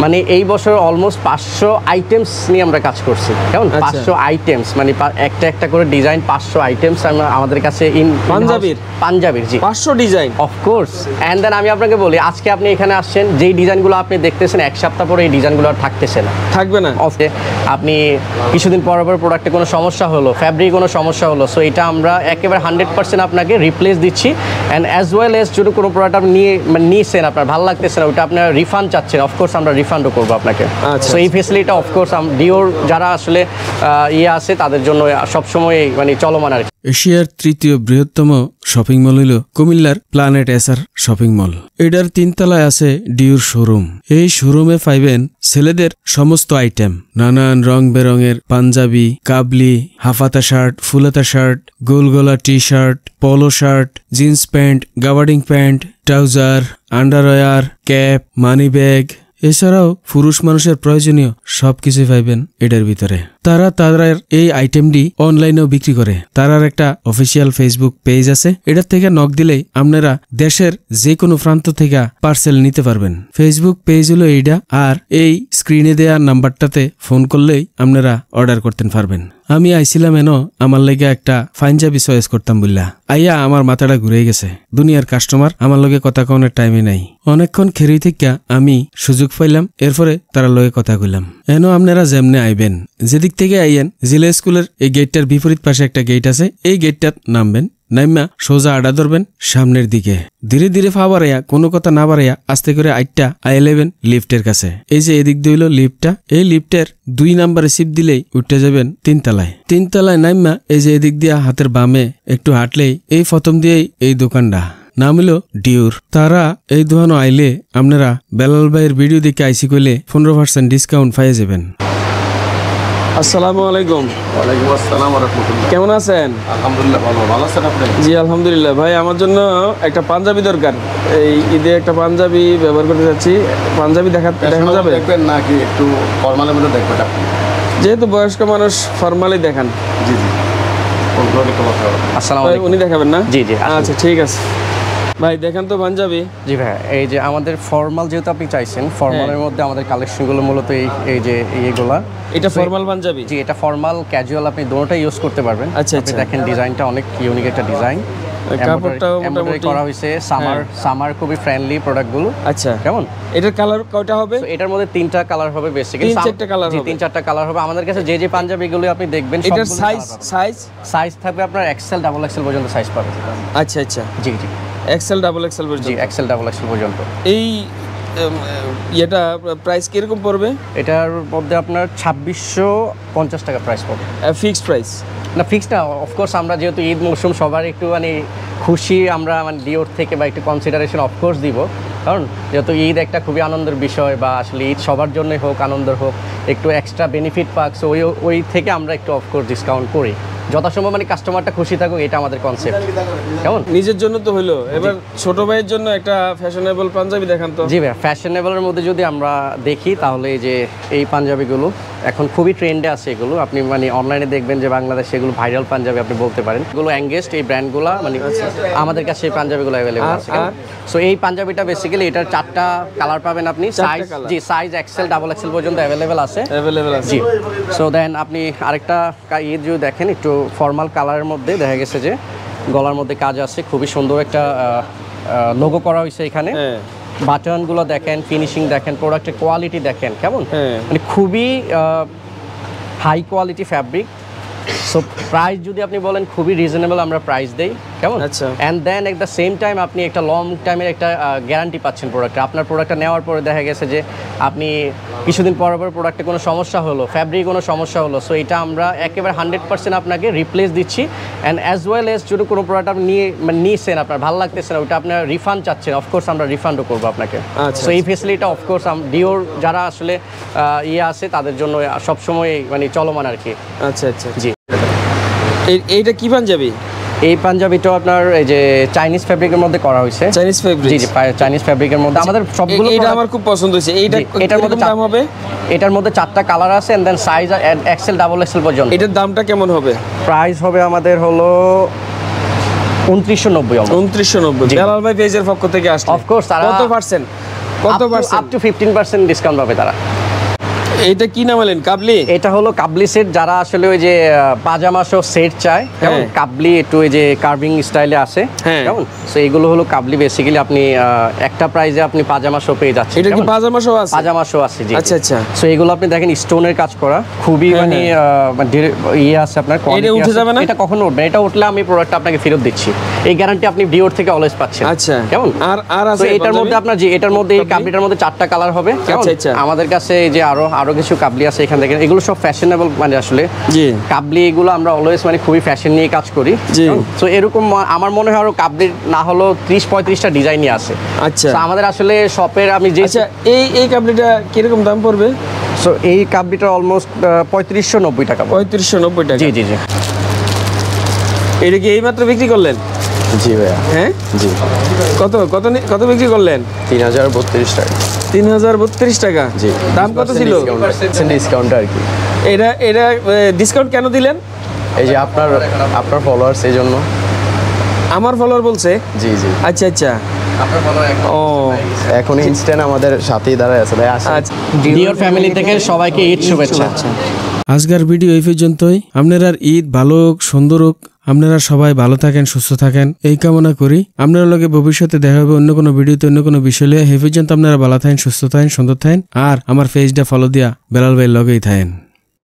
মানে এই বছর অলমোস্ট 500 আইটেমস নিয়ে আমরা কাজ করছি। কেমন 500 আইটেমস মানে একটা একটা করে ডিজাইন 500 আইটেমস আমাদের কাছে পাঞ্জাবির জি 500 ডিজাইন অফকোর্স। অ্যান্ড দেন আমি আপনাকে বলি আজকে আপনি এখানে আসছেন যেই ডিজাইনগুলো আপনি দেখতেছেন এক সপ্তাহ পরে এই ডিজাইনগুলো আর থাকতেছে না, থাকবে না। ওকে, আপনি কিছুদিন পর পর প্রোডাক্টে কোনো সমস্যা হলো, ফ্যাব্রিক কোনো সমস্যা হলো, সো এটা আমরা একেবারে 100% আপনাকে রিপ্লেস দিচ্ছি। অ্যান্ড অ্যাজ ওয়েল এজ যদি কোনো প্রোডাক্ট আপনি নিয়েছেন আপনার ভালো লাগতেছে না, ওটা আপনার রিফান্ড চাচ্ছেন, অফকোর্স আমরা রিফান্ডও করবো আপনাকে। সো এই ফেসিলিটিটা অফকোর্স ডিওর যারা আসলে আছে তাদের জন্য সবসময় মানে চলমান আর কি। এশিয়ার তৃতীয় বৃহত্তম শপিং মল হইল কুমিল্লার প্ল্যানেট এসআর শপিং মল। এটার 3 তলায় আছে ডিওর শোরুম। এই শোরুমে পাইবেন ছেলেদের সমস্ত আইটেম, নানান রং বেরঙের পাঞ্জাবি, কাবলি, হাফাতা শার্ট, ফুলাতা শার্ট, গোলগলা T shirt, polo shirt, jeans pant, gabardine pant, trouser, underwear, cap, money bag, এছাড়াও পুরুষ মানুষের প্রয়োজনীয় সবকিছু পাইবেন এটার ভিতরে। তারা এই আইটেমটি অনলাইনেও বিক্রি করে। তারার একটা অফিসিয়াল ফেসবুক পেজ আছে, এটার থেকে নক দিলেই আপনারা দেশের যে কোনো প্রান্ত থেকে পার্সেল নিতে পারবেন। ফেসবুক পেজ হলো এইটা, আর এই স্ক্রিনে দেওয়া নাম্বারটাতে ফোন করলেই আপনারা অর্ডার করতে পারবেন। আমি আইছিলাম আমার লেগে একটা পাঞ্জাবি চয়েস করতাম বললা, আইয়া আমার মাথাটা ঘুরে গেছে। দুনিয়ার কাস্টমার আমার লগে কথা কনের টাইমে নাই। অনেকক্ষণ খেরি থেকে আমি সুযোগ পাইলাম, এরপরে তারা লগে কথা কইলাম। আপনারা যেমনে আইবেন, যেদিক থেকে আইয়েন, জিলা স্কুলের এই গেটটার বিপরীত পাশে একটা গেট আছে, এই গেটটাত নামবেন, নাইমা সোজা আডা ধরবেন সামনের দিকে, ধীরে ধীরে ফা বাড়াইয়া, কোনো কথা না বাড়াইয়া আস্তে করে আইলেবেন লিফটের কাছে। এই যে এদিক দিয়ে হইল লিফটটা, এই লিফটের 2 নাম্বারে সিপ দিলেই উঠতে যাবেন 3 তলায়। 3 তলায় নাইমা এই যে এদিক দিয়া হাতের বামে একটু হাঁটলেই এই প্রথম দিয়েই এই দোকানটা, নাম হলো ডিওর। তারা এই দোকানও আইলে আপনারা বেলাল ভাইয়ের ভিডিও দেখে আইসি কইলে 15% ডিসকাউন্ট পাইয়ে যাবেন। আসসালামু আলাইকুম। ওয়ালাইকুম আসসালাম ওয়া রাহমাতুল্লাহ। কেমন আছেন? আলহামদুলিল্লাহ ভালো আছেন আপনি? জি আলহামদুলিল্লাহ। ভাই আমার জন্য একটা পাঞ্জাবি দরকার, এই ঈদে একটা পাঞ্জাবি ব্যবহার করতে যাচ্ছি। পাঞ্জাবি দেখানো যাবে? দেখবেন নাকি একটু ফর্মালের মধ্যে দেখবেন আপনি? যেহেতু বয়স্ক মানুষ ফর্মালি দেখান। জি জি, আসসালামু আলাইকুম। উনি দেখাবেন না? জি জি, আচ্ছা ঠিক আছে ভাই, দেখেন তো পাঞ্জাবি। জি ভাই, এই যে আমাদের ফর্মাল যেহেতু আপনি চাইছেন, ফর্মালের মধ্যে আমাদের কালেকশনগুলো মূলত এই যে এইগুলা। এটা ফর্মাল পাঞ্জাবি? জি, এটা ফর্মাল ক্যাজুয়াল আপনি দুটোটাই ইউজ করতে পারবেন। আচ্ছা আপনি দেখেন ডিজাইনটা অনেক ইউনিক একটা ডিজাইন, কাপড়টাও মোটামুটি করা হয়েছে। সামার খুবই ফ্রেন্ডলি প্রোডাক্টগুলো। আচ্ছা, কেমন এটার কালার কয়টা হবে? এটার মধ্যে 3টা কালার হবে বেসিক্যালি। 3-4টা কালার হবে? 3-4টা কালার হবে। আমাদের কাছে যে পাঞ্জাবিগুলো আপনি দেখবেন এটার সাইজ থাকবে আপনার এক্সেল ডাবল এক্সেল পর্যন্ত সাইজ পাবেন। আচ্ছা আচ্ছা, জি জি, এক্সেল ডাবল এক্সেল পর্যন্ত। জি, এক্সেল ডাবল এক্সেল পর্যন্ত। এই এটা প্রাইস কিরকম পড়বে? এটার মধ্যে আপনার 2650 টাকা প্রাইস পড়বে। ফিক্সড প্রাইস না? ফিক্সড না, অফকোর্স আমরা যেহেতু ঈদ মৌসুম সবার একটু মানে খুশি, আমরা মানে ডিওর থেকে বা একটু কনসিডারেশন অফকোর্স দিব, কারণ যেহেতু ঈদ একটা খুবই আনন্দের বিষয়, বা আসলে ঈদ সবার জন্যই হোক, আনন্দের হোক, একটু এক্সট্রা বেনিফিট পাক, সো ওই থেকে আমরা একটু অফকোর্স ডিসকাউন্ট করি যথাসম্ভব, মানে কাস্টমারটা খুশি থাকুক, এটা আমাদের কনসেপ্ট। কেমন? নিজের জন্য তো হইলো, এবার ছোট ভাইয়ের জন্য একটা ফ্যাশনেবল পাঞ্জাবি দেখান তো। জি ভাই, ফ্যাশনেবলের মধ্যে যদি আমরা দেখি তাহলে এই যে এই পাঞ্জাবিগুলো এখন খুবই ট্রেন্ডে আছে। এগুলো আপনি মানে অনলাইনে দেখবেন যে বাংলাদেশে এগুলো ভাইরাল পাঞ্জাবি আপনি বলতে পারেন। এগুলো অ্যাঙ্গেস্ট এই ব্র্যান্ডগুলো, মানে আমাদের কাছে এই পাঞ্জাবিগুলো অ্যাভেলেবল আছে। সো এই পাঞ্জাবিটা বেসিক্যালি এটার 4টা কালার পাবেন আপনি। সাইজ এক্সেল ডাবল এক্সেল পর্যন্ত অ্যাভেলেবেল আছে। জি, সো দেন আপনি আরেকটা ঈদ যদি দেখেন, একটু ফর্মাল কালারের মধ্যে দেখা গেছে যে গলার মধ্যে কাজ আছে, খুবই সুন্দর একটা লোগো করা হয়েছে এখানে। বাটনগুলো দেখেন, ফিনিশিং দেখেন, প্রোডাক্টের কোয়ালিটি দেখেন, কেমন মানে খুবই high quality fabric. So price যদি আপনি বলেন খুবই রিজনেবল আমরা প্রাইস দেই, কেমন? আচ্ছা, and then at the same time আপনি একটা লং টাইমের একটা গ্যারান্টি পাচ্ছেন প্রোডাক্টে। আপনার প্রোডাক্টটা নেওয়ার পরে দেখা গেছে যে আপনি কিছুদিন পর প্রোডাক্টে কোনো সমস্যা হলো, ফ্যাব্রিক কোনো সমস্যা হলো, সো এটা আমরা একেবারে 100% আপনাকে রিপ্লেস দিচ্ছি। অ্যান্ড অ্যাজ ওয়েল এজ যদি কোনো প্রোডাক্ট আপনি নিয়েছেন, আপনার ভালো লাগতেছে না, ওটা আপনার রিফান্ড চাচ্ছেন, অফকোর্স আমরা রিফান্ডও করবো আপনাকে। সো এই ফেসিলিটিটা অফকোর্স ডিওর যারা আসলে আছে তাদের জন্য সবসময় মানে চলমান আর কি। আচ্ছা আচ্ছা, জি। এইটা কি পাঞ্জাবি? এই পাঞ্জাবিটা আপনার এই যে চাইনিজ ফ্যাব্রিকের মধ্যে করা হয়েছে। Chinese fabric? জি জি, চাইনিজ ফ্যাব্রিকের মধ্যে আমাদের সবগুলো। এটা আমার খুব পছন্দ হয়েছে। এটার মধ্যে দাম হবে? এটার মধ্যে 4টা কালার আছে, and then size XL double XL পর্যন্ত। এটার দামটা কেমন হবে? প্রাইস হবে আমাদের হলো 2990। 2990। বেলাল ভাই পেজের পক্ষ থেকে আসলে অফকোর্স। কত পার্সেন্ট? কত পার্সেন্ট? আপ টু 15% ডিসকাউন্ট পাবে তারা। এইটা কি নামালেন, কাবলি? এটা হলো কাবলি সেট, যারা আসলে ওই যে পাজামা সহ সেট চায়, কেমন কাবলি একটু ওই যে কার্ভিং স্টাইলে আছে, হ্যাঁ। কেমন। সো এগুলো হলো কাবলি, বেসিক্যালি আপনি একটা প্রাইজে আপনি পাজামা সহ পেয়ে যাচ্ছেন। এটা কি পাজামা সহ আছে? পাজামা শো আছে, জি। আচ্ছা আচ্ছা। সো এগুলো আপনি দেখেন স্টোনের কাজ করা, খুবই মানে ইয়ে আছে আপনার, এটা উঠে যাবে না? এটা কখনো উঠবে না। এটা উঠলে আমি প্রোডাক্ট আপনাকে ফেরত দিচ্ছি, এই গ্যারান্টি আপনি ডিওর থেকে অলওয়েজ পাচ্ছেন। আচ্ছা, কেমন। আর তো আছে এটার মধ্যে আপনার যে এটার মধ্যে এই কাবলিটার মধ্যে 4টা কালার হবে, কেমন। আচ্ছা, আচ্ছা। আমাদের কাছে এই যে আরো কিছু কাবলি আছে এখান থেকে, এগুলো সব ফ্যাশনেবল, মানে আসলে জি কাবলি এগুলো আমরা অলওয়েজ মানে খুবই ফ্যাশন নিয়ে কাজ করি। জি। তো এরকম আমার মনে হয় আরো কাবলির না হলো 30-35টা ডিজাইনই আছে। আচ্ছা তো আমাদের আসলে শপের আমি যে আচ্ছা, এই কাবলিটা কিরকম দাম পড়বে? সো এই কাবলিটা অলমোস্ট 3590 টাকা। 3590 টাকা। জি জি জি। এটা কি এইমাত্র বিক্রি করলেন? জি ভাইয়া, হ্যাঁ জি। কত বিক্রি করলেন? 3032 টাকা। 3032 টাকা। জি। দাম কত ছিল? ডিসকাউন্ট আর কি। এটা ডিসকাউন্ট কেন দিলেন? এই যে আপনার ফলোয়ার্স, এই জন্য। আমার ফলোয়ার বলছে? জি জি। আচ্ছা আচ্ছা। ও এখন ইনস্ট্যান্ট আমাদের সাথেই দাঁড়ায় আছে ভাই। আচ্ছা। ডিওর ফ্যামিলি থেকে সবাইকে ঈদ শুভেচ্ছা। আজকের ভিডিও এই পর্যন্তই। আপনারা ঈদ ভালো হোক, সুন্দর হোক, আপনারা সবাই ভালো থাকেন, সুস্থ থাকেন, এই কামনা করি। আপনারা লগে ভবিষ্যতে দেখা হবে অন্য কোনো ভিডিওতে, অন্য কোনো বিষয় নিয়ে। এই পর্যন্ত আপনারা ভালো থাকেন, সুস্থ থাকেন, সুন্দর থাকেন, আর আমার পেজটা ফলো দিয়া বেলাল ভাই লগেই থাকেন।